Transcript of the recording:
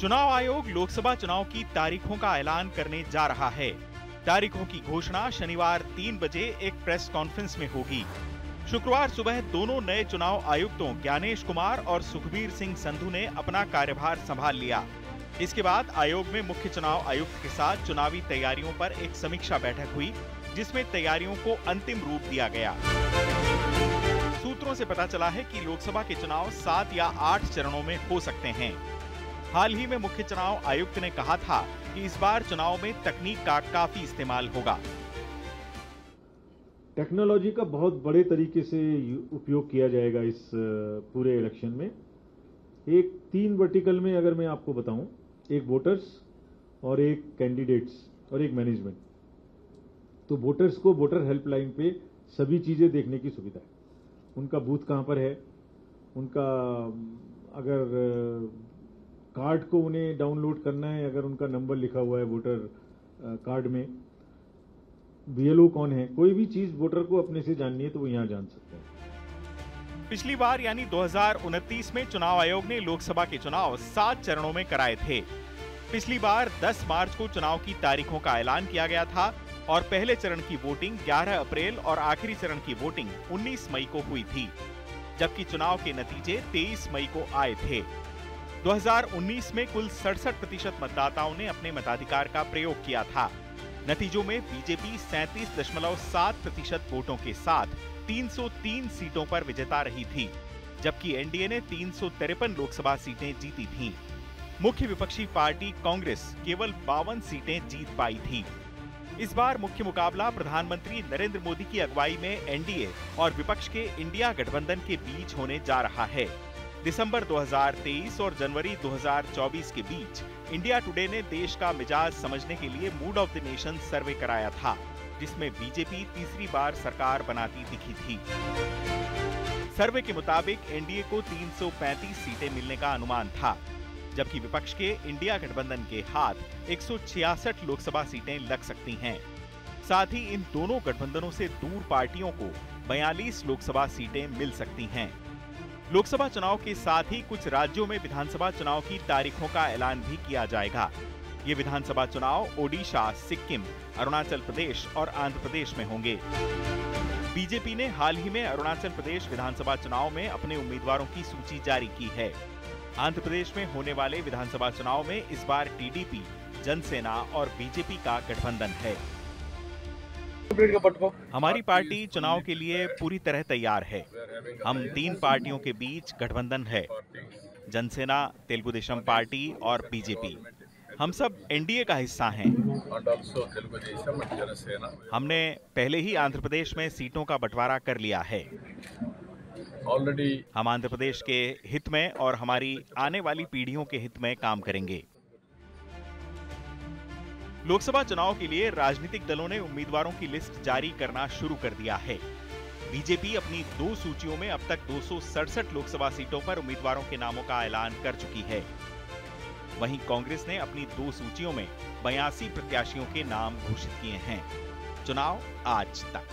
चुनाव आयोग लोकसभा चुनाव की तारीखों का ऐलान करने जा रहा है। तारीखों की घोषणा शनिवार 3 बजे एक प्रेस कॉन्फ्रेंस में होगी। शुक्रवार सुबह दोनों नए चुनाव आयुक्तों ज्ञानेश कुमार और सुखबीर सिंह संधू ने अपना कार्यभार संभाल लिया। इसके बाद आयोग में मुख्य चुनाव आयुक्त के साथ चुनावी तैयारियों पर एक समीक्षा बैठक हुई, जिसमें तैयारियों को अंतिम रूप दिया गया। सूत्रों से पता चला है कि लोकसभा के चुनाव 7 या 8 चरणों में हो सकते हैं। हाल ही में मुख्य चुनाव आयुक्त ने कहा था कि इस बार चुनाव में तकनीक का काफी इस्तेमाल होगा। टेक्नोलॉजी का बहुत बड़े तरीके से उपयोग किया जाएगा इस पूरे इलेक्शन में। एक 3 वर्टिकल में अगर मैं आपको बताऊं, एक वोटर्स और एक कैंडिडेट्स और एक मैनेजमेंट। तो वोटर्स को वोटर हेल्पलाइन पे सभी चीजें देखने की सुविधा है। उनका बूथ कहां पर है, उनका अगर कार्ड को उन्हें डाउनलोड करना है, अगर उनका नंबर लिखा हुआ है वोटर कार्ड में, बीएलओ कौन है, कोई भी चीज वोटर को अपने से जाननी है तो वो यहां जान सकते हैं। पिछली बार यानी 2029 में चुनाव आयोग ने लोकसभा के चुनाव 7 चरणों में कराए थे। पिछली बार 10 मार्च को चुनाव की तारीखों का ऐलान किया गया था और पहले चरण की वोटिंग 11 अप्रैल और आखिरी चरण की वोटिंग 19 मई को हुई थी, जबकि चुनाव के नतीजे 23 मई को आए थे। 2019 में कुल 67% मतदाताओं ने अपने मताधिकार का प्रयोग किया था। नतीजों में बीजेपी 37.7% वोटों के साथ 303 सीटों पर विजेता रही थी, जबकि एनडीए ने 353 लोकसभा सीटें जीती थीं। मुख्य विपक्षी पार्टी कांग्रेस केवल 52 सीटें जीत पाई थी। इस बार मुख्य मुकाबला प्रधानमंत्री नरेंद्र मोदी की अगुवाई में एनडीए और विपक्ष के इंडिया गठबंधन के बीच होने जा रहा है। दिसंबर 2023 और जनवरी 2024 के बीच इंडिया टुडे ने देश का मिजाज समझने के लिए मूड ऑफ द नेशन सर्वे कराया था, जिसमें बीजेपी तीसरी बार सरकार बनाती दिखी थी। सर्वे के मुताबिक एनडीए को 335 सीटें मिलने का अनुमान था, जबकि विपक्ष के इंडिया गठबंधन के हाथ 166 लोकसभा सीटें लग सकती हैं। साथ ही इन दोनों गठबंधनों से दूर पार्टियों को 42 लोकसभा सीटें मिल सकती हैं। लोकसभा चुनाव के साथ ही कुछ राज्यों में विधानसभा चुनाव की तारीखों का ऐलान भी किया जाएगा। ये विधानसभा चुनाव ओडिशा, सिक्किम, अरुणाचल प्रदेश और आंध्र प्रदेश में होंगे। बीजेपी ने हाल ही में अरुणाचल प्रदेश विधानसभा चुनाव में अपने उम्मीदवारों की सूची जारी की है। आंध्र प्रदेश में होने वाले विधानसभा चुनाव में इस बार टीडीपी, जनसेना और बीजेपी का गठबंधन है। हमारी पार्टी चुनाव के लिए पूरी तरह तैयार है। हम 3 पार्टियों के बीच गठबंधन है, जनसेना, तेलुगु देशम पार्टी और बीजेपी। हम सब एनडीए का हिस्सा हैं। हमने पहले ही आंध्र प्रदेश में सीटों का बंटवारा कर लिया है। हम आंध्र प्रदेश के हित में और हमारी आने वाली पीढ़ियों के हित में काम करेंगे। लोकसभा चुनाव के लिए राजनीतिक दलों ने उम्मीदवारों की लिस्ट जारी करना शुरू कर दिया है। बीजेपी अपनी 2 सूचियों में अब तक 267 लोकसभा सीटों पर उम्मीदवारों के नामों का ऐलान कर चुकी है। वहीं कांग्रेस ने अपनी 2 सूचियों में 82 प्रत्याशियों के नाम घोषित किए हैं। चुनाव आज तक।